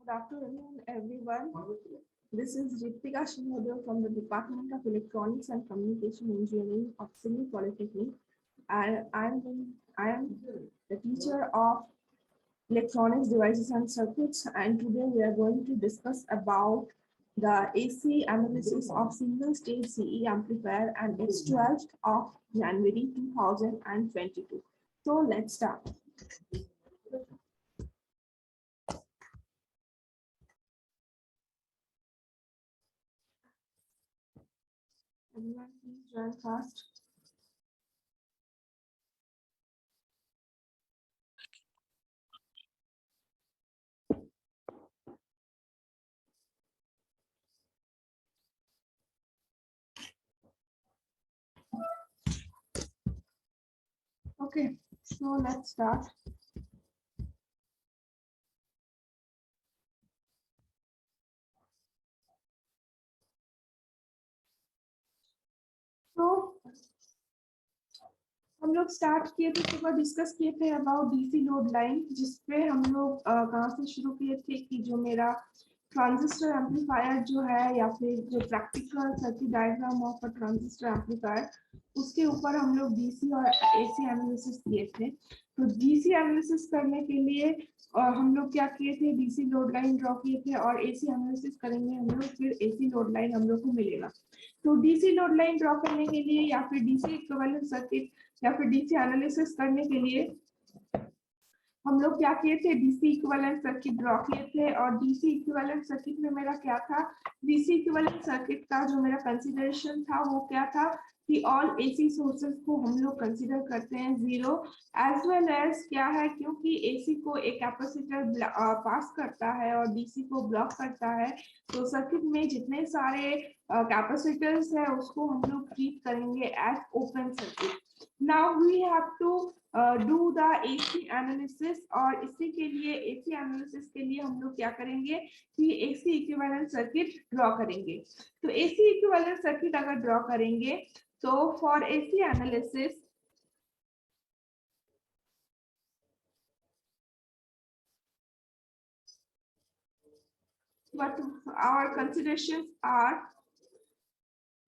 Good afternoon, everyone. This is Ritika Shinodeo from the Department of Electronics and Communication Engineering of Sydney Polytechnic. And I am the teacher of Electronics Devices and Circuits. And today we are going to discuss about the AC analysis of single-stage CE amplifier, and it's 12th of January 2022. So let's start. Everyone, please join fast. Okay, so let's start. तो हम लोग start किए थे, सुबह discuss किए थे about DC load line, जिसपे हम लोग कहाँ से शुरू किए थे कि जो मेरा ट्रांजिस्टर एम्पलीफायर जो है, या फिर जो practical circuit diagram of a transistor amplifier, उसके ऊपर हम लोग डीसी और एसी एनालिसिस किए थे। तो डीसी एनालिसिस करने के लिए हम लोग क्या किए थे, डीसी लोड लाइन ड्रॉ किए थे, और एसी एनालिसिस करेंगे हम लोग, फिर एसी लोड लाइन हम लोग को मिलेगा। तो डीसी लोड लाइन ड्रॉ करने के लिए, या फिर डीसी इक्विवेलेंट सर्किट, या फिर डीसी एनालिसिस करने के लिए हम लोग क्या किए थे, डीसी इक्विवेलेंट सर्किट ड्रॉ किए थे। और डीसी इक्विवेलेंट सर्किट में मेरा क्या था, डीसी इक्विवेलेंट सर्किट का जो मेरा कंसीडरेशन था वो क्या था कि ऑल एसी सोर्सेज को हम लोग कंसीडर करते हैं जीरो, एज वेल एज क्या है, क्योंकि एसी को एक कैपेसिटर पास करता है और डीसी को ब्लॉक करता है, तो सर्किट में जितने सारे कैपेसिटर्स है उसको हम लोग ट्रीट करेंगे as open circuit. Now we have to do the AC analysis, और इसी के लिए एसी एनालिसिस के लिए हम लोग क्या करेंगे कि एसी इक्विवेलेंट सर्किट ड्रॉ करेंगे। तो एसी इक्विवेलेंट सर्किट अगर ड्रॉ करेंगे तो for AC analysis what our considerations are,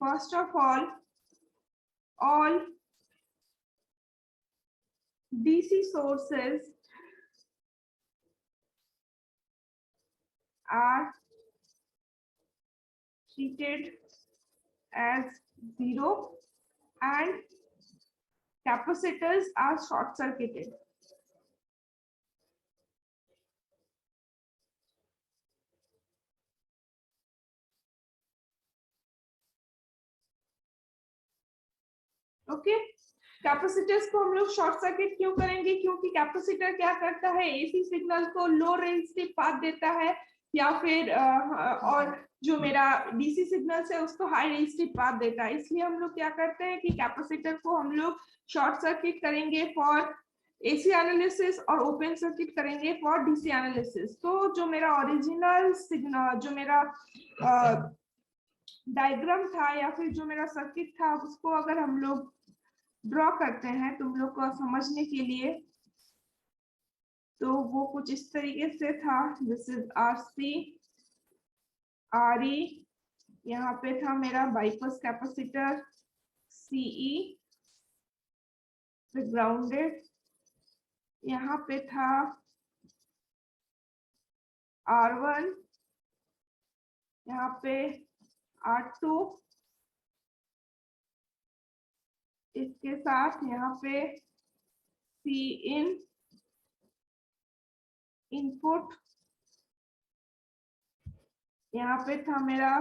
first of all DC sources are treated as zero and capacitors are short circuited. Okay, capacitors को हम लोग short circuit क्यों करेंगे, क्योंकि कैपेसिटर क्या करता है, एसी सिग्नल को लो रेजिस्टिव पाथ देता है, या फिर और जो मेरा डीसी सिग्नल है उसको हाई रेजिस्टिव पाथ देता है। इसलिए हम लोग क्या करते हैं कि कैपेसिटर को हम लोग शॉर्ट सर्किट करेंगे फॉर एसी एनालिसिस और ओपन सर्किट करेंगे फॉर डीसी एनालिसिस। तो जो मेरा ओरिजिनल सिग्नल, जो मेरा डायग्राम था या फिर जो मेरा सर्किट था, उसको अगर हम लोग ड्रॉ करते हैं तुम लोग को समझने के लिए, तो वो कुछ इस तरीके से था। दिस इज आरसी आरई, यहाँ पे था मेरा बाईपास कैपेसिटर सीई ग्राउंडेड, यहाँ पे था R1, यहाँ पे R2, इसके साथ यहाँ पे C इन इनपुट, यहाँ पे था मेरा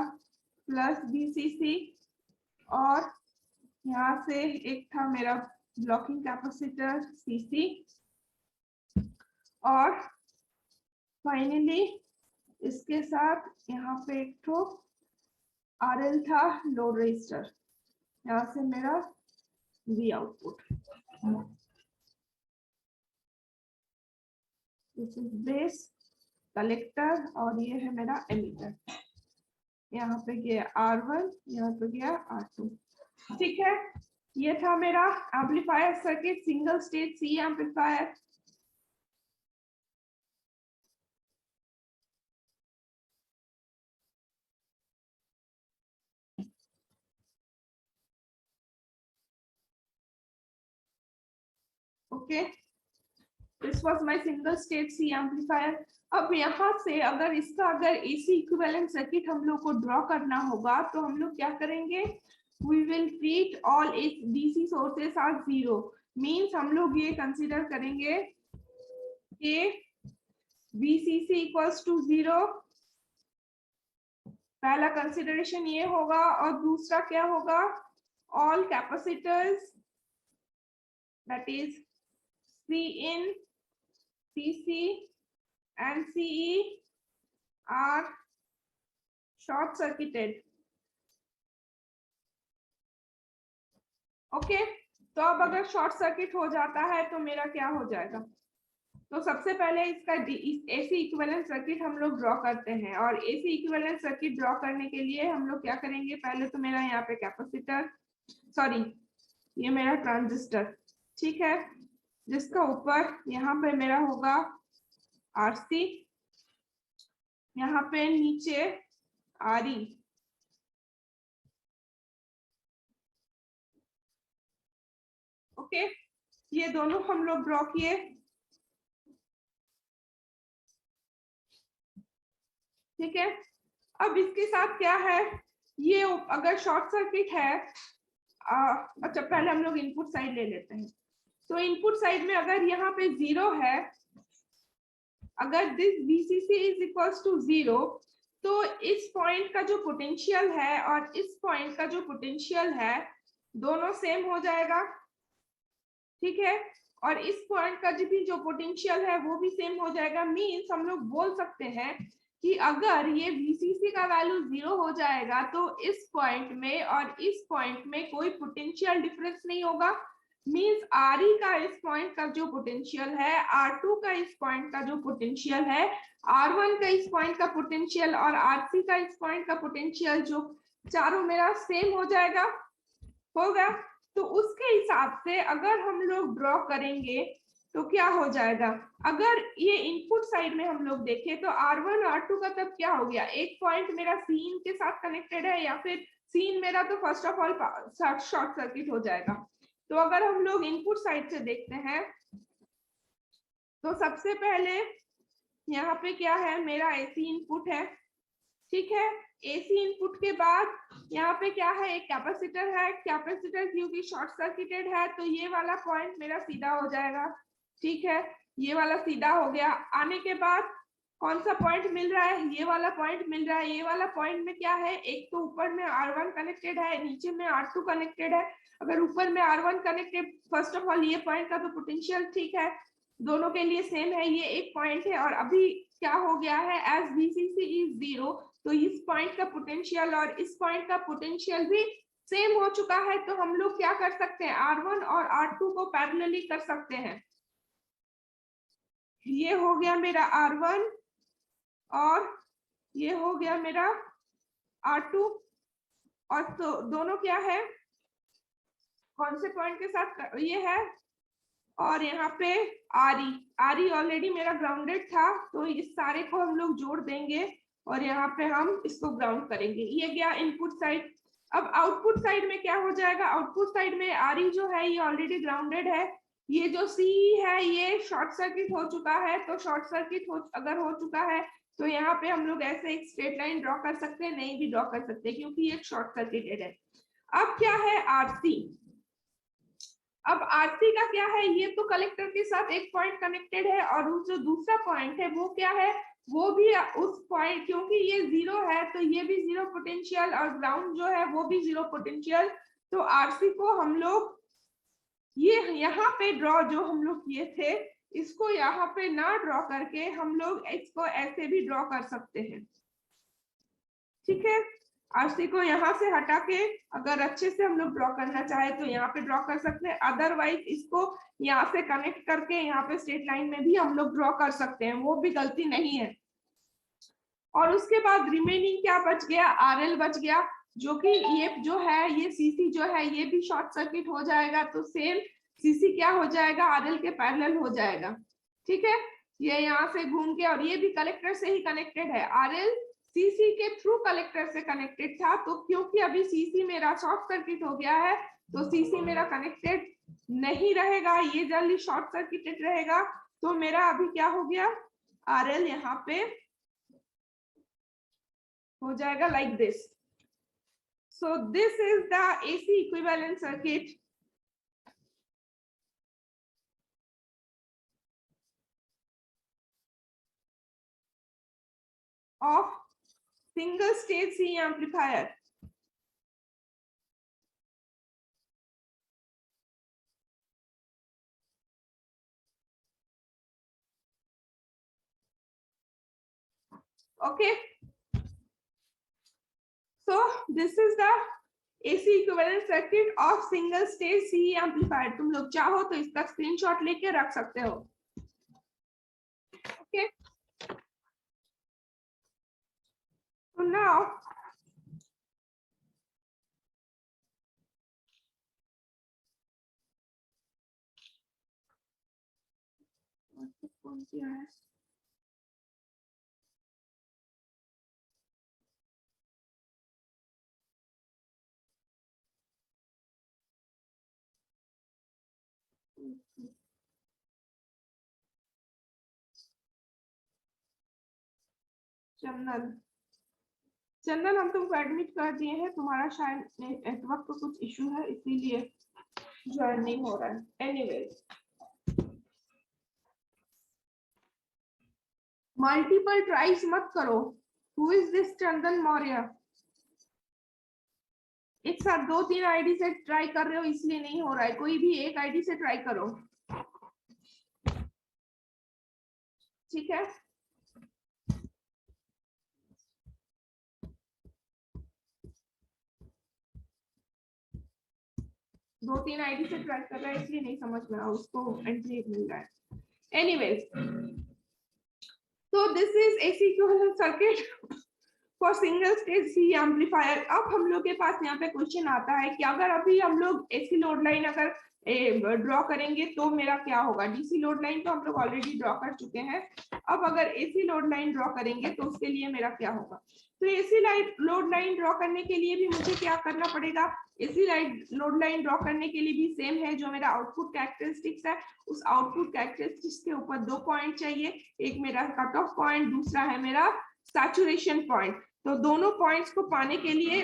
प्लस BCC, और यहाँ से एक था मेरा ब्लॉकिंग कैपेसिटर CC, और फाइनली इसके साथ यहाँ पे एक तो RL था लोड रजिस्टर, यहाँ से मेरा V output. This is base collector, और ये है मेरा एमिटर। यहाँ पे गया R1, यहाँ पे गया R2। ठीक है, ये था मेरा amplifier circuit, single stage C amplifier. Okay, this was my single stage C amplifier. अब यहाँ से अगर इसका एसी इक्विवेलेंट सर्किट हम लोग को ड्रॉ करना होगा तो हम लोग क्या करेंगे, we will treat all its DC sources are zero. मींस हम लोग ये कंसीडर करेंगे कि VCC इक्वल्स टू जीरो, पहला कंसिडरेशन ये होगा। और दूसरा क्या होगा, all capacitors that is Cin, Cc and Ce are short circuited. Okay, तो अब अगर शॉर्ट सर्किट हो जाता है तो मेरा क्या हो जाएगा, तो सबसे पहले इसका एसी इक्विवेलेंट सर्किट हम लोग ड्रॉ करते हैं। और एसी इक्विवेलेंट सर्किट ड्रॉ करने के लिए हम लोग क्या करेंगे, पहले तो मेरा यहाँ पे कैपेसिटर, सॉरी ये मेरा ट्रांजिस्टर, ठीक है, जिसका ऊपर यहाँ पे मेरा होगा आरसी, यहाँ पे नीचे आरई। ओके, ये दोनों हम लोग ड्रॉ किए। ठीक है, अब इसके साथ क्या है, ये अगर शॉर्ट सर्किट है, अच्छा पहले हम लोग इनपुट साइड ले लेते हैं। तो इनपुट साइड में अगर यहाँ पे जीरो है, अगर this VCC is equals to zero, तो इस पॉइंट का जो पोटेंशियल है और इस पॉइंट का जो पोटेंशियल है दोनों सेम हो जाएगा। ठीक है, और इस पॉइंट का भी जो पोटेंशियल है वो भी सेम हो जाएगा। मींस हम लोग बोल सकते हैं कि अगर ये VCC का वैल्यू जीरो हो जाएगा तो इस पॉइंट में और इस पॉइंट में कोई पोटेंशियल डिफरेंस नहीं होगा। मींस RE का इस पॉइंट का जो पोटेंशियल है, R2 का इस पॉइंट का जो पोटेंशियल है, R1 का इस पॉइंट का पोटेंशियल और RC का इस पॉइंट का पोटेंशियल, जो चारों मेरा सेम हो जाएगा, होगा। तो उसके हिसाब से अगर हम लोग ड्रॉ करेंगे तो क्या हो जाएगा, अगर ये इनपुट साइड में हम लोग देखें तो R1 R2 का तब क्या हो गया, एक पॉइंट मेरा सीन के साथ कनेक्टेड है या फिर सीन मेरा तो first of all short circuit हो जाएगा। तो अगर हम लोग इनपुट साइड से देखते हैं तो सबसे पहले यहाँ पे क्या है, मेरा एसी इनपुट है। ठीक है, एसी इनपुट के बाद यहाँ पे क्या है, एक कैपेसिटर है। कैपेसिटर क्योंकि शॉर्ट सर्किटेड है तो ये वाला पॉइंट मेरा सीधा हो जाएगा। ठीक है, ये वाला सीधा हो गया। आने के बाद कौन सा पॉइंट मिल रहा है, ये वाला पॉइंट मिल रहा है। ये वाला पॉइंट में क्या है, एक तो ऊपर में R1 कनेक्टेड है, नीचे में R2 कनेक्टेड है। अगर ऊपर में R1 connected, first of all ये पॉइंट का तो पोटेंशियल ठीक है, दोनों के लिए सेम है, ये एक पॉइंट है। और अभी क्या हो गया है, एज VCC इज जीरो, तो इस पॉइंट का पोटेंशियल और इस पॉइंट का पोटेंशियल भी सेम हो चुका है। तो हम लोग क्या कर सकते हैं, R1 और R2 को पैरेलली कर सकते हैं। ये हो गया मेरा R1 और ये हो गया मेरा R2, और तो दोनों क्या है, कौन से पॉइंट के साथ ये है, और यहाँ पे RE ऑलरेडी मेरा ग्राउंडेड था, तो इस सारे को हम लोग जोड़ देंगे और यहाँ पे हम इसको ग्राउंड करेंगे। ये गया इनपुट साइड। अब आउटपुट साइड में क्या हो जाएगा, आउटपुट साइड में RE जो है ये ऑलरेडी ग्राउंडेड है, ये जो CE है ये शॉर्ट सर्किट हो चुका है। तो शॉर्ट सर्किट अगर हो चुका है तो यहाँ पे हम लोग ऐसे एक स्ट्रेट लाइन ड्रॉ कर सकते हैं, नहीं भी ड्रॉ कर सकते क्योंकि ये शॉर्ट सर्किटेड है। अब क्या है RC, अब RC का क्या है, ये तो कलेक्टर के साथ एक पॉइंट कनेक्टेड है और जो दूसरा पॉइंट है वो क्या है, वो भी उस पॉइंट, क्योंकि ये जीरो है तो ये भी जीरो पोटेंशियल और ग्राउंड जो है वो भी जीरो पोटेंशियल। तो RC को हम लोग ये यहाँ पे ड्रॉ जो हम लोग किए थे, इसको यहाँ पे ना ड्रॉ करके हम लोग इसको ऐसे भी ड्रॉ कर सकते हैं। ठीक है, RC को यहाँ से हटा के अगर अच्छे से हम लोग ड्रॉ करना चाहे तो यहाँ पे ड्रॉ कर सकते हैं, अदरवाइज इसको यहाँ से कनेक्ट करके यहाँ पे स्ट्रेट लाइन में भी हम लोग ड्रॉ कर सकते हैं, वो भी गलती नहीं है। और उसके बाद रिमेनिंग क्या बच गया, RL बच गया, जो कि ये जो है ये CC जो है ये भी शॉर्ट सर्किट हो जाएगा, तो सेम CC क्या हो जाएगा, RL के पैरेलल हो जाएगा। ठीक है, ये यहाँ से घूम के, और ये भी कलेक्टर से ही कनेक्टेड है, RL CC के थ्रू कलेक्टर से कनेक्टेड था, तो क्योंकि अभी CC मेरा शॉर्ट सर्किट हो गया है तो CC मेरा कनेक्टेड नहीं रहेगा, ये जल्दी शॉर्ट सर्किटेड रहेगा, तो मेरा अभी क्या हो गया, RL यहाँ पे हो जाएगा like this. So this is the AC equivalent circuit of single stage C amplifier. Okay. So this is the AC equivalent circuit of single stage C amplifier. तुम लोग चाहो तो इसका स्क्रीनशॉट लेके रख सकते हो. Okay. So now कौन किया है? चंदन हम तुमको एडमिट कर दिए हैं, तुम्हारा शायद नेटवर्क को कुछ इशू है इसीलिए ज्वाइन नहीं हो रहा है. एनीवेज, मल्टीपल ट्राइज मत करो. हु इज दिस चंदन मौर्य? एक साथ 2-3 आईडी से ट्राई कर रहे हो इसलिए नहीं हो रहा है, कोई भी एक आईडी से ट्राई करो. ठीक है, दो तीन आईडी से ट्राई कर रहा है इसलिए नहीं समझ में रहा, उसको एंट्री मिल रहा है. एनीवेज, तो this is AC equivalent circuit for single stage C amplifier. अब हम लोग के पास यहाँ पे क्वेश्चन आता है कि अगर अभी हम लोग एसी लोड लाइन अगर ड्रॉ करेंगे तो मेरा क्या होगा. डीसी लोड लाइन तो हम लोग ऑलरेडी ड्रॉ कर चुके हैं. अब अगर एसी लोड लाइन ड्रॉ करेंगे तो उसके लिए मेरा क्या होगा. तो एसी लोड लाइन ड्रॉ करने के लिए भी मुझे क्या करना पड़ेगा. एसी लोड लाइन ड्रॉ करने के लिए भी सेम है, जो मेरा आउटपुट कैरेक्टरिस्टिक्स है उस आउटपुट कैरेक्टरिस्टिक्स के ऊपर 2 पॉइंट चाहिए. एक मेरा कट ऑफ पॉइंट, दूसरा है मेरा सैचुरेशन पॉइंट. तो दोनों पॉइंट्स को पाने के लिए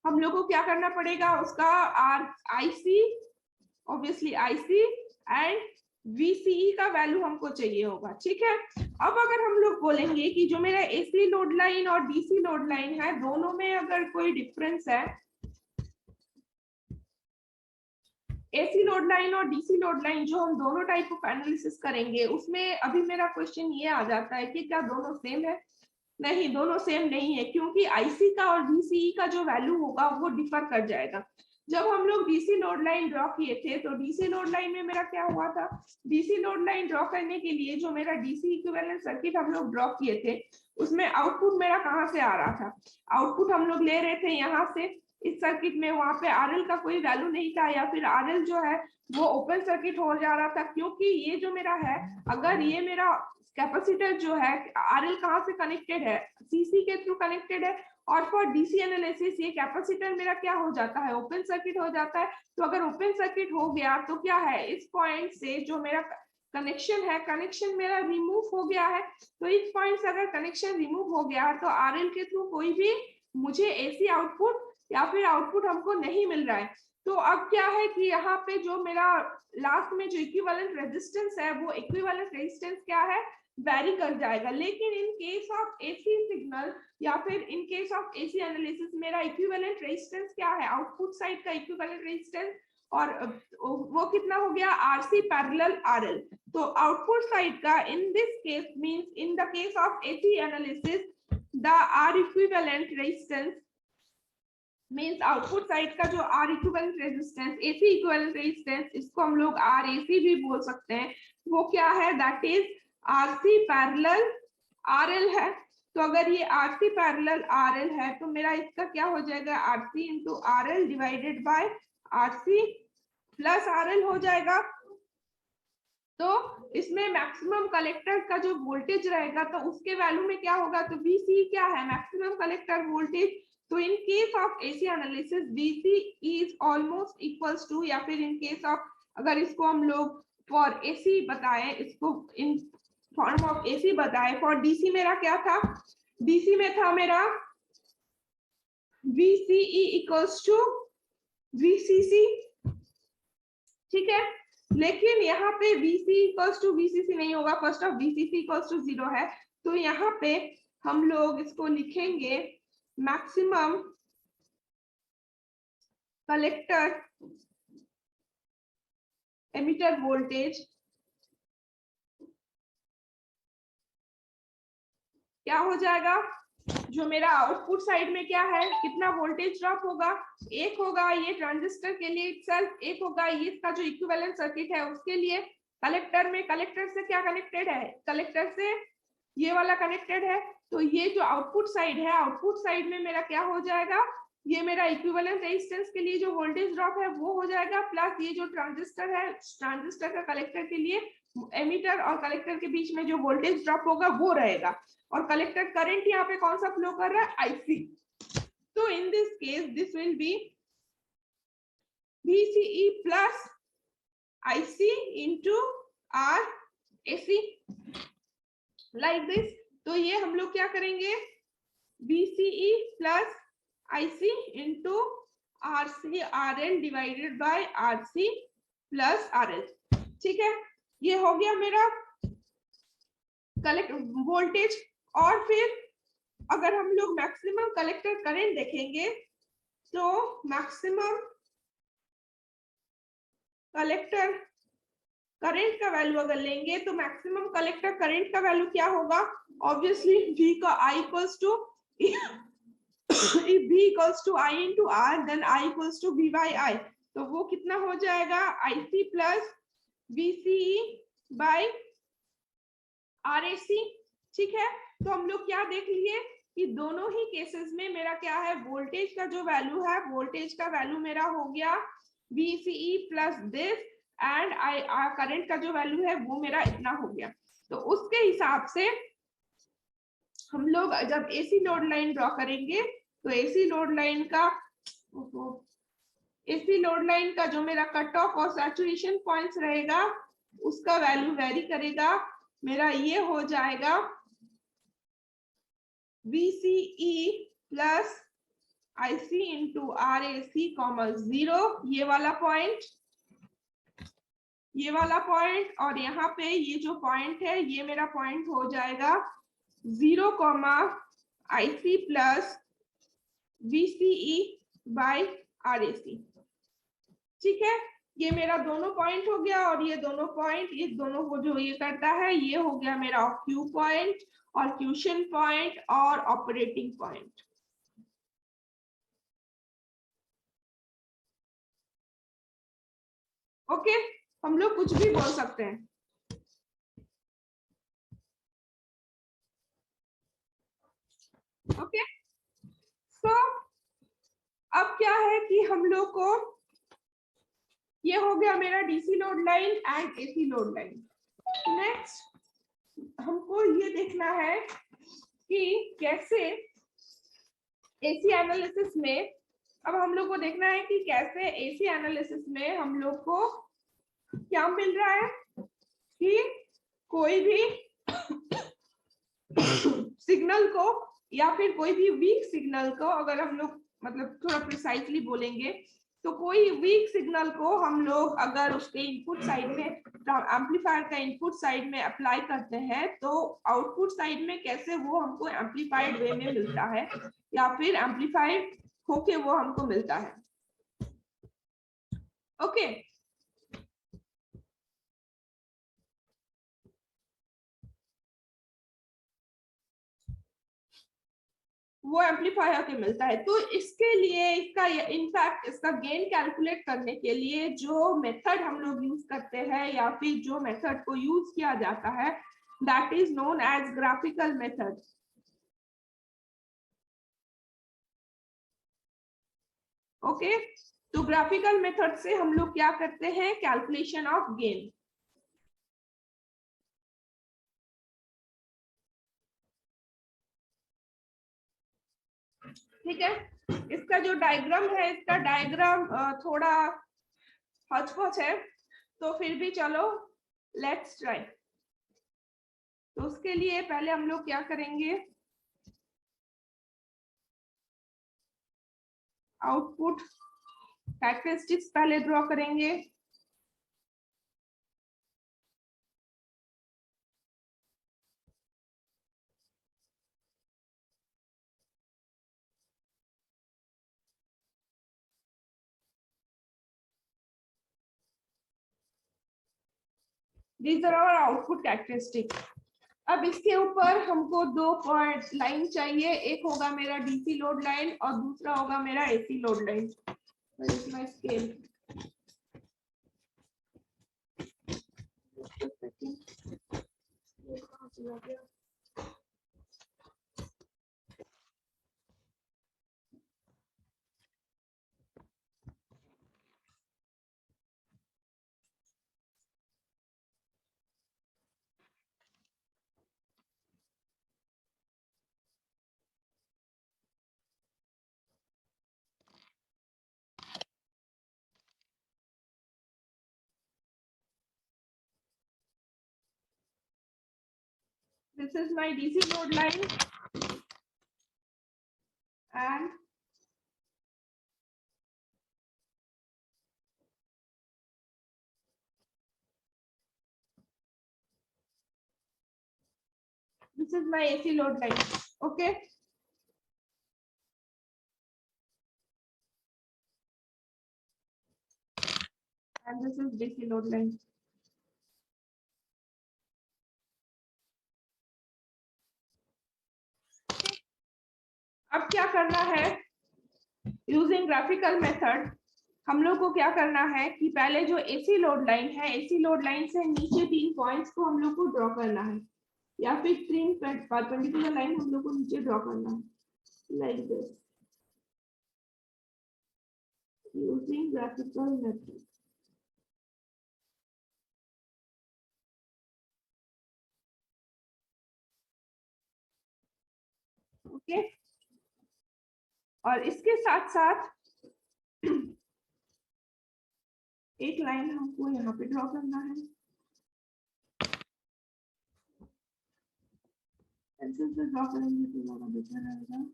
हम लोग को क्या करना पड़ेगा, उसका IC, obviously IC and VCE का वैल्यू हमको चाहिए होगा. ठीक है, अब अगर हम लोग बोलेंगे कि जो मेरा एसी लोड लाइन और डीसी लोड लाइन है दोनों में अगर कोई डिफरेंस है, एसी लोड लाइन और डीसी लोड लाइन जो हम दोनों टाइप ऑफ एनालिसिस करेंगे उसमें अभी मेरा क्वेश्चन ये आ जाता है कि क्या दोनों सेम है. नहीं, दोनों सेम नहीं है, क्योंकि आईसी का और VCE का जो वैल्यू होगा वो डिफर कर जाएगा. जब हम लोग डीसी लोड लाइन ड्रॉ किए थे तो डीसी लोड लाइन में मेरा क्या हुआ था. डीसी लोड लाइन ड्रॉ करने के लिए जो मेरा डीसी इक्विवेलेंट सर्किट हम लोग ड्रॉ किए थे उसमें आउटपुट मेरा कहाँ से आ रहा था. आउटपुट हम लोग ले रहे थे यहाँ से इस सर्किट में. वहां पे RL का कोई वैल्यू नहीं था, या फिर RL जो है वो ओपन सर्किट हो जा रहा था, क्योंकि ये जो मेरा है, अगर ये मेरा कैपेसिटर जो है RL कहाँ से कनेक्टेड है, CC के थ्रू कनेक्टेड है. और फॉर डीसी एनालिसिस ये कैपेसिटर मेरा क्या हो जाता है, ओपन सर्किट हो जाता है. तो अगर ओपन सर्किट हो गया तो क्या है, इस पॉइंट से जो मेरा कनेक्शन है, कनेक्शन मेरा रिमूव हो गया है. तो इस पॉइंट से अगर कनेक्शन रिमूव हो गया तो RL के थ्रू कोई भी मुझे एसी आउटपुट या फिर आउटपुट हमको नहीं मिल रहा है. तो अब क्या है कि यहाँ पे जो मेरा लास्ट में जो इक्विवेलेंट रेजिस्टेंस है वो इक्विवेलेंट रेजिस्टेंस क्या है, वैरी कर जाएगा. लेकिन इन केस ऑफ एसी सिग्नल या फिर इन केस ऑफ एसी एनालिसिस मेरा इक्विवेलेंट रेजिस्टेंस क्या है, आउटपुट साइड का इक्विवेलेंट रेजिस्टेंस, और वो कितना हो गया, RC पैरेलल RL. तो आउटपुट साइड का in this case means in the case of AC analysis the R equivalent resistance means output side का जो R equivalent resistance, AC equivalent resistance, इसको हम लोग RAC भी बोल सकते हैं, वो क्या है, that is RC parallel RL है. तो अगर ये RC पैरेलल RL है तो मेरा इसका क्या हो जाएगा, RC into RL divided by RC plus RL हो जाएगा. तो इसमें मैक्सिमम कलेक्टर का जो वोल्टेज रहेगा तो उसके वैल्यू में क्या होगा, तो VC क्या है, मैक्सिमम कलेक्टर वोल्टेज. तो in case of AC analysis VC is almost equals to, या फिर इन केस ऑफ अगर इसको हम लोग फॉर एसी बताएं, इसको इन फॉर्म ऑफ एसी बताएं, फॉर डीसी मेरा क्या था, डीसी में था मेरा VCE इक्वल्स टू VCC, ठीक है। लेकिन यहाँ पे VC इक्वल्स टू VCC नहीं होगा, first of VCC equals to 0 है, तो यहाँ पे हम लोग इसको लिखेंगे मैक्सिमम कलेक्टर एमिटर वोल्टेज क्या हो जाएगा, जो मेरा आउटपुट साइड में क्या है, कितना वोल्टेज ड्रॉप होगा, एक होगा ये ट्रांजिस्टर के लिए इटसेल्फ, एक होगा ये इसका जो इक्विवेलेंट सर्किट है उसके लिए। कलेक्टर में, कलेक्टर से क्या कनेक्टेड है, कलेक्टर से ये वाला कनेक्टेड है, तो ये जो आउटपुट साइड है, आउटपुट साइड में मेरा क्या हो जाएगा, ये मेरा इक्विवेलेंट रेजिस्टेंस के लिए जो वोल्टेज ड्रॉप है वो हो जाएगा, प्लस ये जो ट्रांजिस्टर है, ट्रांजिस्टर का कलेक्टर के लिए एमीटर और कलेक्टर के बीच में जो वोल्टेज ड्रॉप होगा वो रहेगा, और कलेक्टर करंट यहाँ पे कौन सा फ्लो कर रहा है, IC। तो in this case this will be VCE plus IC into RAC like this. तो ये हम लोग क्या करेंगे, VCE plus IC into RL divided by RC plus RL, ठीक है। ये हो गया मेरा कलेक्ट वोल्टेज। और फिर अगर हम लोग मैक्सिमम कलेक्टर करंट देखेंगे, तो मैक्सिमम कलेक्टर करंट का वैल्यू अगर लेंगे, तो मैक्सिमम कलेक्टर करंट का वैल्यू क्या होगा, ऑब्वियसली V का I equals to if V equals to I into R, then I equals to V by I, तो वो कितना हो जाएगा, IC plus VCE by RAC, ठीक है। तो हम लोग क्या देख लिए कि दोनों ही केसेस में मेरा क्या है, वोल्टेज का जो वैल्यू है, वोल्टेज का वैल्यू मेरा हो गया VCE plus this, and current का जो वैल्यू है वो मेरा इतना हो गया। तो उसके हिसाब से हम लोग जब एसी लोड लाइन ड्रॉ करेंगे, तो एसी लोड लाइन का जो मेरा कट ऑफ और सैचुरेशन पॉइंट्स रहेगा उसका वैल्यू वेरी करेगा, मेरा ये हो जाएगा VCE plus IC into RAC comma 0, ये वाला पॉइंट, ये वाला पॉइंट, और यहाँ पे ये जो पॉइंट है ये मेरा पॉइंट हो जाएगा 0 comma IC plus VCE by RAC, ठीक है। ये मेरा दोनों पॉइंट हो गया, और ये दोनों पॉइंट, ये दोनों को जो ये करता है ये हो गया मेरा Q पॉइंट और क्यूशन पॉइंट और ऑपरेटिंग पॉइंट। ओके, हम लोग कुछ भी बोल सकते हैं। ओके, सो अब क्या है कि हम लोग को ये हो गया मेरा DC load line and AC load line. Next हमको ये देखना है कि कैसे एसी एनालिसिस में, अब हम लोग को देखना है कि कैसे एसी एनालिसिस में हम लोग को क्या मिल रहा है कि कोई भी सिग्नल को या फिर कोई भी वीक सिग्नल को, अगर हम लोग मतलब थोड़ा प्रिसाइजली बोलेंगे, तो कोई वीक सिग्नल को हम लोग अगर उसके इनपुट साइड में, एम्पलीफायर का इनपुट साइड में अप्लाई करते हैं, तो आउटपुट साइड में कैसे वो हमको एम्पलीफाइड वे में मिलता है या फिर एम्पलीफाइड होके वो हमको मिलता है। ओके, वो एम्पलीफायर के मिलता है। तो इसके लिए इसका इनफैक्ट इसका गेन कैलकुलेट करने के लिए जो मेथड हम लोग यूज करते हैं या फिर जो मेथड को यूज किया जाता है, that is known as graphical method. Okay, तो ग्राफिकल मेथड से हम लोग क्या करते हैं, कैलकुलेशन ऑफ गेन। ठीक है, इसका जो डायग्राम है, इसका डायग्राम थोड़ा हौच-पौच है, तो फिर भी चलो लेट्स ट्राई। तो उसके लिए पहले हम लोग क्या करेंगे, आउटपुट कैरेक्टरिस्टिक्स पहले ड्रॉ करेंगे। These are our output characteristics. अब इसके ऊपर हमको दो पॉइंट लाइन चाहिए, एक होगा मेरा डीसी लोड लाइन और दूसरा होगा मेरा AC load line. Where is my scale? This is my DC load line and this is my AC load line. Okay. And this is DC load line. अब क्या करना है, यूजिंग ग्राफिकल मेथड हम लोग को क्या करना है कि पहले जो एसी लोड लाइन है, एसी लोड लाइन से नीचे 3 पॉइंट्स को हम लोग को ड्रॉ करना है, या फिर 3 परपेंडिकुलर लाइन हम लोग को नीचे ड्रॉ करना है, like this, using graphical method. Okay, और इसके साथ साथ एक लाइन हमको यहाँ पे ड्रॉ करना है, पेंसिल से ड्रॉ करेंगे तो ज़्यादा बेहतर रहेगा।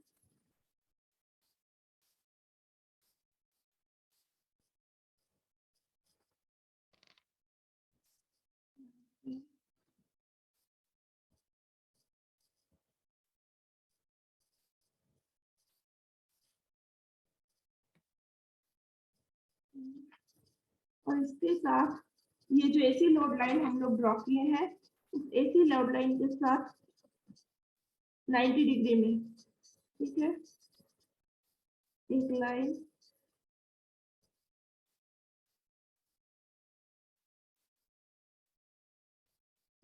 और इसके साथ ये जो एसी लोड लाइन हम लोग ड्रॉ किए हैं, उस एसी लोड लाइन के साथ 90 डिग्री में, ठीक है, एक लाइन,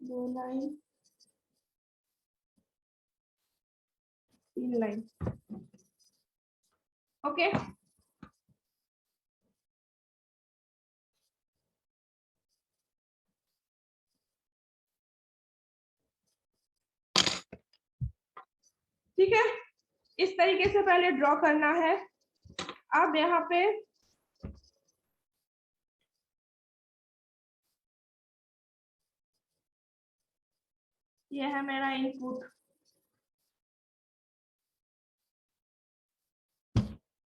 दो लाइन, 3 लाइन। ओके, ठीक है, इस तरीके से पहले ड्रॉ करना है। अब यहाँ पे ये है मेरा इनपुट,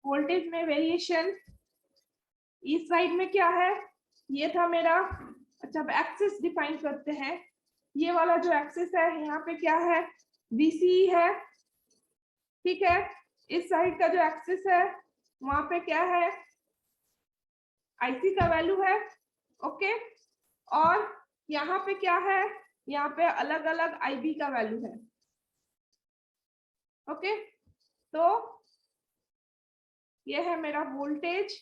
वोल्टेज में वेरिएशन इस साइड में क्या है, ये था मेरा, अच्छा अब एक्सिस डिफाइन करते हैं, ये वाला जो एक्सिस है यहाँ पे क्या है, VC है, ठीक है, इस साइड का जो एक्सिस है वहां पे क्या है, IC का वैल्यू है, ओके, और यहाँ पे क्या है, यहाँ पे अलग अलग IB का वैल्यू है, ओके। तो ये है मेरा वोल्टेज,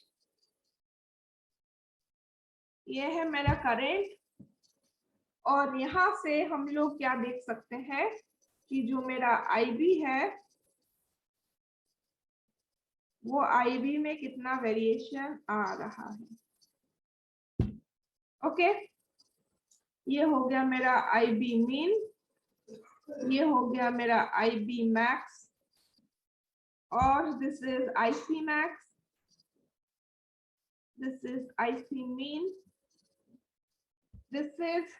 ये है मेरा करंट, और यहाँ से हम लोग क्या देख सकते हैं कि जो मेरा IB है वो IB में कितना वेरिएशन आ रहा है, ओके। ये हो गया मेरा IB मीन, ये हो गया मेरा IB मैक्स, और this is IC max, this is IC mean, this is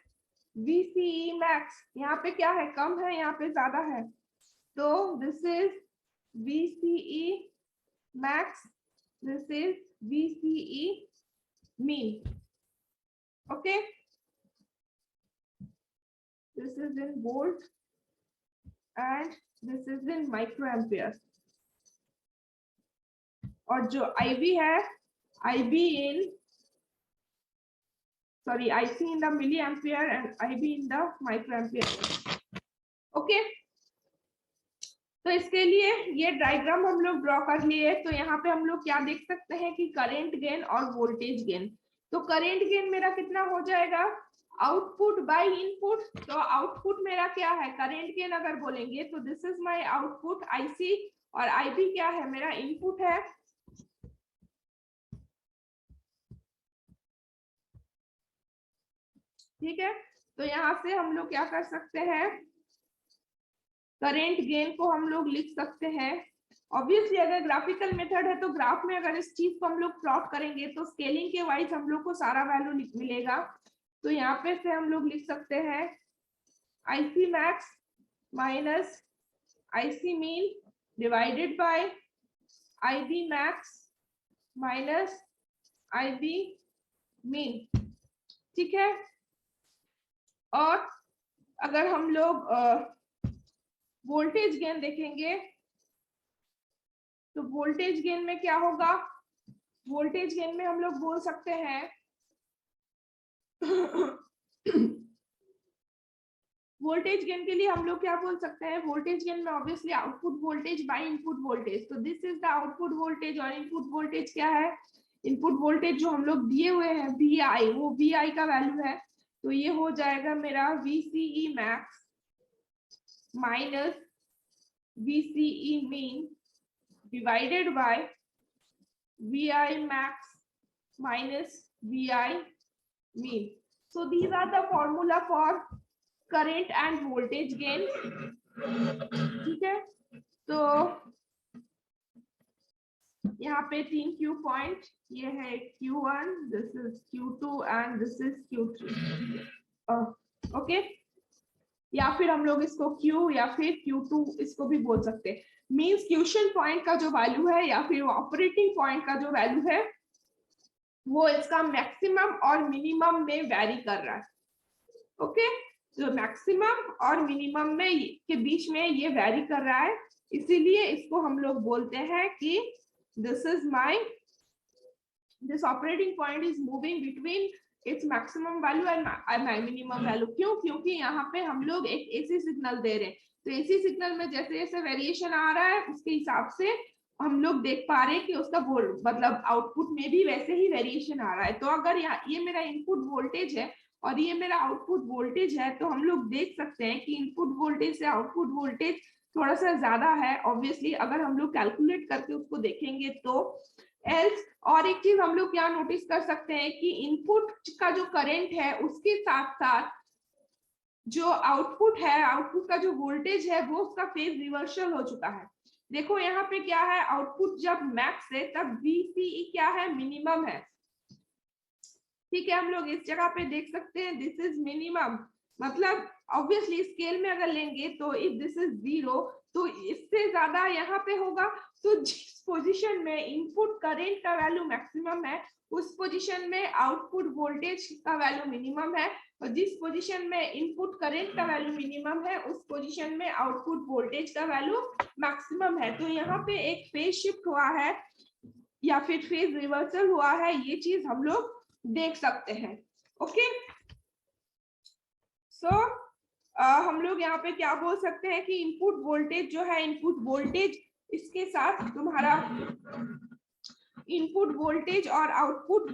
VCE max। यहाँ पे क्या है, कम है, यहाँ पे ज्यादा है, तो this is VCE max, this is VCE mean। okay, this is in volt and this is in microampere। और जो IB है, IB in sorry IC in the milliampere and IB in the microampere। Okay, तो इसके लिए ये diagram हम लोग draw कर लिए। तो यहाँ पे हम लोग क्या देख सकते हैं कि करंट गेन और वोल्टेज गेन। तो करंट गेन मेरा कितना हो जाएगा, आउटपुट बाय इनपुट। तो आउटपुट मेरा क्या है, करंट गेन अगर बोलेंगे तो this is my output IC, और IB क्या है, मेरा इनपुट है। ठीक है, तो यहाँ से हम लोग क्या कर सकते हैं, करंट गेन को हम लोग लिख सकते हैं। ऑब्वियसली अगर ग्राफिकल मेथड है तो ग्राफ में अगर इस चीज को हम लोग प्लॉट करेंगे तो स्केलिंग के वाइज हम लोग को सारा वैल्यू मिलेगा। तो यहाँ पे से हम लोग लिख सकते हैं IC max minus IC mean divided by IB max minus IB mean. ठीक है, और अगर हम लोग वोल्टेज गेन देखेंगे तो वोल्टेज गेन में क्या होगा, वोल्टेज गेन में हम लोग बोल सकते हैं वोल्टेज गेन के लिए हम लोग क्या बोल सकते हैं, वोल्टेज गेन में obviously output voltage by input voltage. तो this is the output voltage, और इनपुट वोल्टेज क्या है, इनपुट वोल्टेज जो हम लोग दिए हुए हैं VI, वो VI का वैल्यू है। तो ये हो जाएगा मेरा VCE max minus VCE mean divided by VI max minus VI mean। So these are the formula for current and voltage gain। ठीक है, तो यहाँ पे 3 Q पॉइंट, ये है Q1, this is Q2 and this is Q3। Okay, या फिर हम लोग इसको Q या फिर Q2 इसको भी बोल सकते हैं। मींस क्वेश्चन पॉइंट का जो वैल्यू है या फिर ऑपरेटिंग पॉइंट का जो वैल्यू है वो इसका मैक्सिमम और मिनिमम में वेरी कर रहा है। ओके, तो मैक्सिमम और मिनिमम में के बीच में ये वेरी कर रहा है, इसीलिए इसको हम लोग बोलते हैं कि this is my, this operating point is moving between its maximum value and minimum value. क्यों, क्योंकि यहाँ पे हम लोग एक AC सिग्नल दे रहे हैं, तो AC सिग्नल में जैसे जैसे वेरिएशन आ रहा है उसके हिसाब से हम लोग देख पा रहे हैं कि उसका मतलब आउटपुट में भी वैसे ही वेरिएशन आ रहा है। तो अगर ये मेरा इनपुट वोल्टेज है और ये मेरा आउटपुट वोल्टेज है, तो हम लोग देख सकते हैं कि इनपुट वोल्टेज से आउटपुट वोल्टेज थोड़ा सा ज्यादा है ऑब्वियसली, अगर हम लोग कैलकुलेट करके उसको देखेंगे तो। एल्स और एक चीज हम लोग क्या नोटिस कर सकते हैं कि इनपुट का जो करंट है उसके साथ साथ जो आउटपुट है, आउटपुट का जो वोल्टेज है वो उसका फेज रिवर्सल हो चुका है। देखो यहाँ पे क्या है, आउटपुट जब मैक्स है तब VCE क्या है, मिनिमम है। ठीक है, हम लोग इस जगह पे देख सकते हैं दिस इज मिनिमम, मतलब ऑब्वियसली स्केल में अगर लेंगे तो इफ दिस इज 0 तो इससे ज्यादा यहाँ पे होगा। तो जिस पोजीशन में इनपुट करंट का वैल्यू मैक्सिमम है उस पोजीशन में आउटपुट वोल्टेज का वैल्यू मिनिमम है, और जिस पोजीशन में इनपुट करंट का वैल्यू मिनिमम है उस पोजीशन में आउटपुट वोल्टेज का वैल्यू मैक्सिमम है। तो यहाँ पे एक फेज शिफ्ट हुआ है या फिर फेज रिवर्सल हुआ है, ये चीज हम लोग देख सकते हैं। ओके, सो हम लोग यहाँ पे क्या बोल सकते हैं कि इनपुट वोल्टेज जो है, इनपुट वोल्टेज इसके साथ तुम्हारा इनपुट वोल्टेज और आउटपुट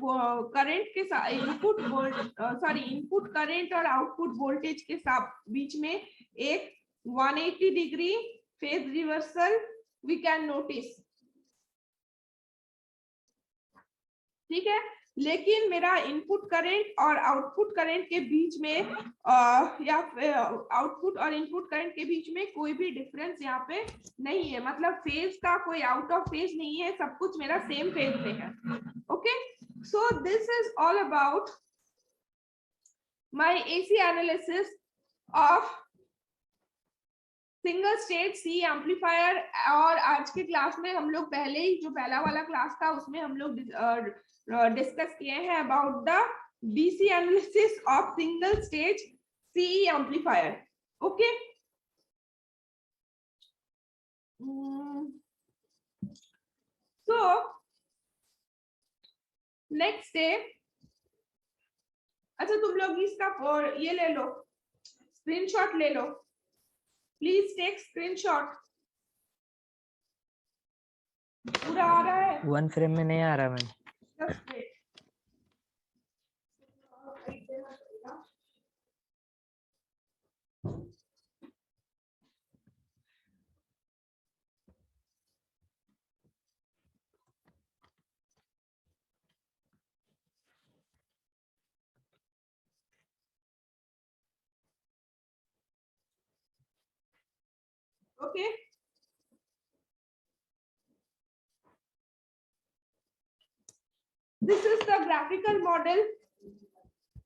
करंट के साथ, इनपुट करंट और आउटपुट वोल्टेज के साथ बीच में एक 180 degree phase reversal we can notice. ठीक है, लेकिन मेरा इनपुट करंट और आउटपुट करंट के बीच में या आउटपुट और इनपुट करंट के बीच में कोई भी डिफरेंस यहाँ पे नहीं है, मतलब फेज का कोई आउट ऑफ फेज नहीं है, सब कुछ मेरा सेम फेज में है। Okay, so this is all about my AC analysis of single stage C amplifier. और आज के क्लास में हम लोग पहले ही जो पहला वाला क्लास था उसमें हम लोग डिस्कस किए हैं about the DC analysis of single stage C amplifier. Okay, so next day, अच्छा तुम लोग इसका ये ले लो, स्क्रीनशॉट ले लो, प्लीज टेक स्क्रीनशॉट। पूरा आ रहा है? वन फ्रेम में नहीं आ रहा ma'am. Okay. This is the graphical model,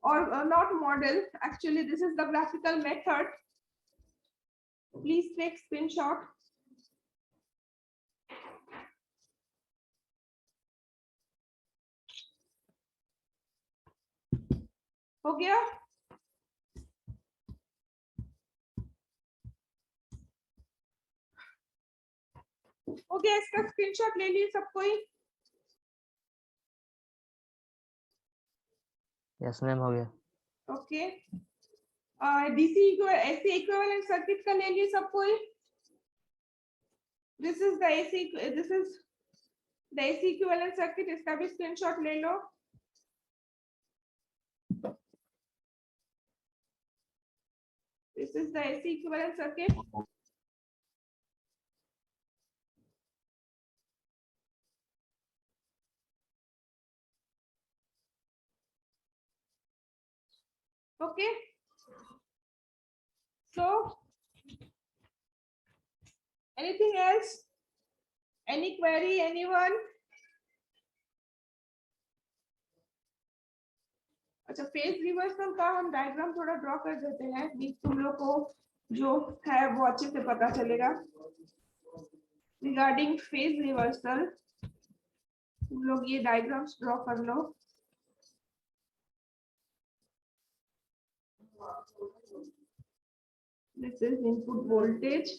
or not model, actually this is the graphical method. Please take screenshot. हो गया? हो गया, इसका स्क्रीनशॉट ले लिए सब कोई? यस मैम, हो गया। ओके, डीसी को एसी इक्विवेलेंट सर्किट का ले लिए सब कोई? This is the AC, this is the AC equivalent circuit, इसका भी स्क्रीनशॉट ले लो। This is the AC equivalent circuit. Okay. So, anything else? Any query, anyone? अच्छा, फेज रिवर्सल का हम डायग्राम थोड़ा ड्रॉ कर देते हैं, तुम लोग को जो है वो अच्छे से पता चलेगा। रिगार्डिंग फेज रिवर्सल तुम लोग ये डायग्राम्स ड्रॉ कर लो। This is input voltage.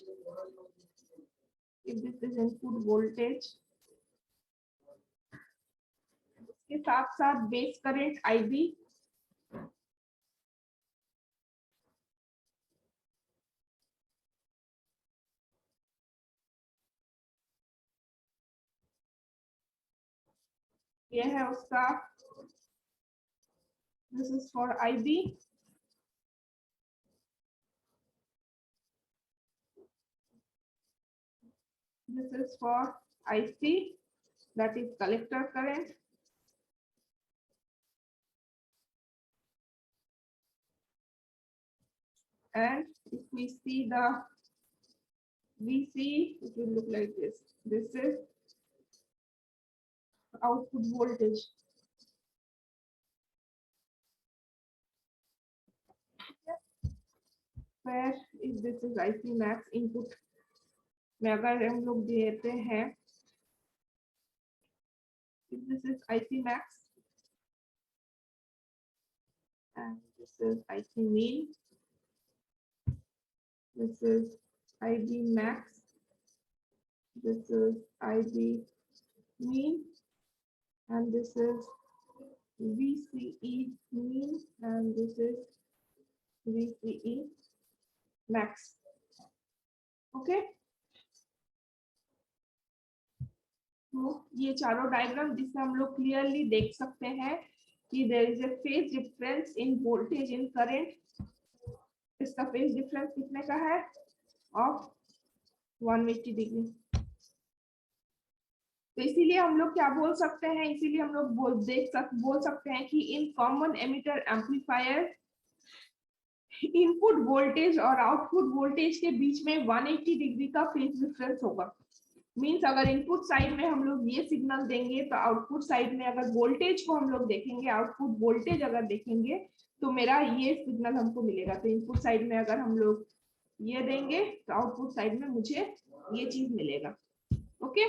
If this is input voltage, इसके साथ साथ बेस करंट IB, ये है उसका, this is for IB, this is for IC, that is collector current, and if we see the VC, it will look like this. This is output voltage. Where is this is IC max input में अगर हम लोग देते हैं, this is IC max and this is IC mean, this is IB max, this is IB mean, and this is VCE mean, and this is VCE max. Okay, तो ये चारों diagram जिससे हम लोग क्लियरली देख सकते हैं कि there is a phase difference in voltage in current. इसका फेज डिफरेंस कितने का है? Of 180 degree. तो इसीलिए हम लोग क्या बोल सकते हैं, इसीलिए हम लोग बोल सकते हैं कि in common emitter amplifier input voltage और आउटपुट वोल्टेज के बीच में 180 डिग्री का फेज डिफरेंस होगा। मींस अगर इनपुट साइड में हम लोग ये सिग्नल देंगे तो आउटपुट साइड में अगर वोल्टेज को हम लोग देखेंगे, आउटपुट वोल्टेज अगर देखेंगे तो मेरा ये सिग्नल हमको मिलेगा। तो इनपुट साइड में अगर हम लोग ये देंगे तो आउटपुट साइड में मुझे ये चीज मिलेगा। Okay,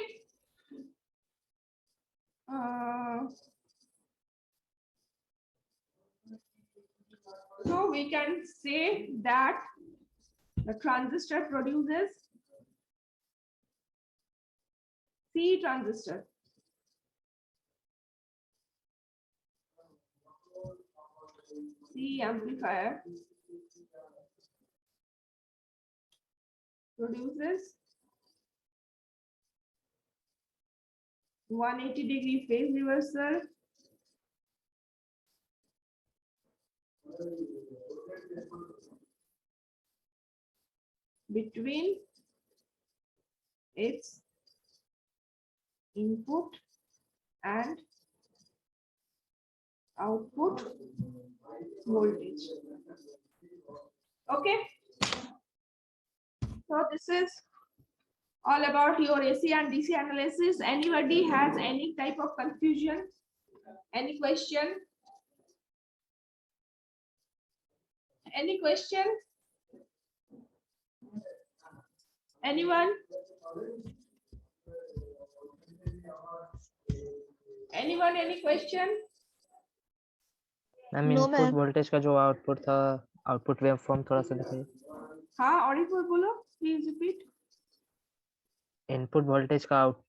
so we can say that the transistor produces C transistor. C amplifier produces 180 degree phase reversal between its input and output voltage. Okay, so this is all about your AC and DC analysis. Anybody has any type of confusion, any question, any question, anyone, any question? Ma'am No, input ma'am. Voltage का जो output था, output wave form थोड़ा सा दिखाइए। हाँ, Audible बोलो, please repeat. Input voltage का out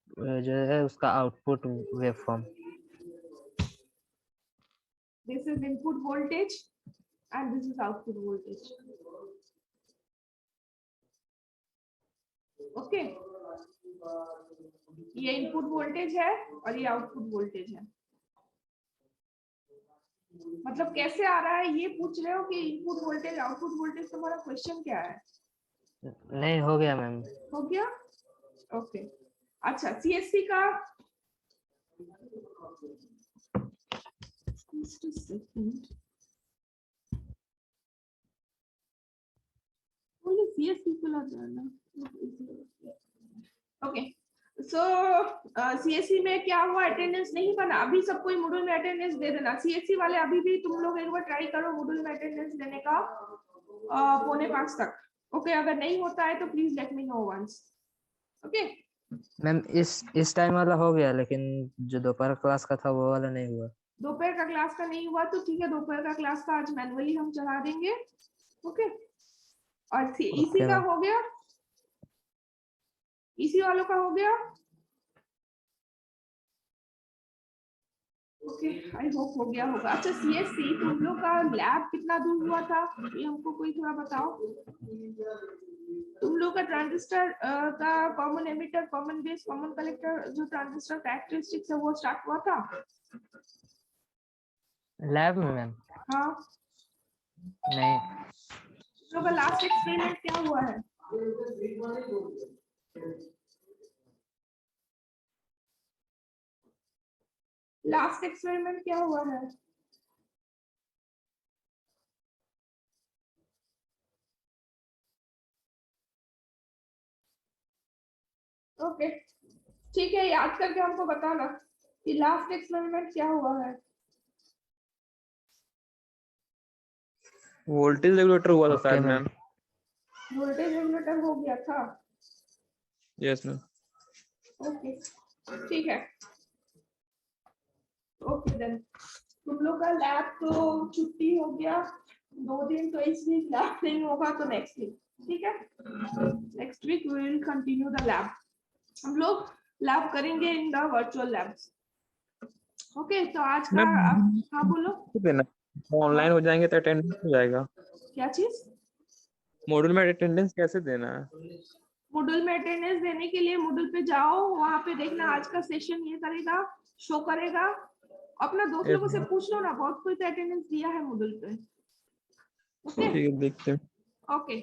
जो है उसका output wave form. This is input voltage and this is output voltage. Okay, ये इनपुट वोल्टेज है और ये आउटपुट वोल्टेज है। मतलब कैसे आ रहा है ये पूछ रहे हो कि इनपुट वोल्टेज आउटपुट वोल्टेज, तुम्हारा क्वेश्चन क्या है? नहीं, हो गया मैम। हो गया, ओके। अच्छा, सीएससी का just a second. only CSC को लगा ना। ओके, सो सीएससी में क्या हुआ, अटेंडेंस नहीं बना अभी। सब कोई मॉड्यूल में अटेंडेंस दे देना। सीएससी वाले अभी भी तुम लोग एक बार ट्राई करो मॉड्यूल में अटेंडेंस देने का 4:45 तक। ओके, अगर नहीं होता है तो please let me know once. Okay ma'am इस टाइम वाला हो गया, लेकिन जो दोपहर क्लास का था वो वाला नहीं हुआ। दोपहर का क्लास का नहीं हुआ तो ठीक है, दोपहर का क्लास का आज मैनुअली हम चढ़ा देंगे। ओके, और इसी का हो गया, इसी वालों का हो गया। ओके, आई होप हो गया होगा। अच्छा, सीएससी तुम लोग का लैब कितना दूर हुआ था, ये हमको कोई थोड़ा बताओ। तुम लोग का ट्रांजिस्टर का common emitter, common base, common collector जो ट्रांजिस्टर कैरेक्टरिस्टिक्स है वो स्टार्ट हुआ था लैब में मैम? हाँ नहीं। तुम लोग का लास्ट एक्सपेरिमेंट क्या हुआ है? लास्ट एक्सपेरिमेंट क्या हुआ है? ओके ठीक है, याद करके हमको बताना कि लास्ट एक्सपेरिमेंट क्या हुआ है। वोल्टेज रेगुलेटर हुआ था शायद मैम। वोल्टेज रेगुलेटर हो गया था। Yes ma'am. ओके ठीक है, ओके देन तुम लोग का लैब तो छुट्टी हो गया 2 दिन, तो इस वीक लैब नहीं होगा तो नेक्स्ट वीक, ठीक है। Next week we will continue the lab. हम लोग लैब करेंगे in the virtual labs. Okay, तो आज का हाँ बोलो। देना ऑनलाइन हो जाएंगे तो अटेंडेंस हो जाएगा। क्या चीज? मॉड्यूल में अटेंडेंस कैसे देना है? मॉड्यूल में अटेंडेंस देने के लिए मॉड्यूल पे जाओ, वहां पे देखना आज का सेशन ये करेगा, शो करेगा। अपना दोस्त लोगों से पूछ लो ना, बहुत कोई तो अटेंडेंस दिया है मॉड्यूल पे। ओके ठीक है, देखते हैं। ओके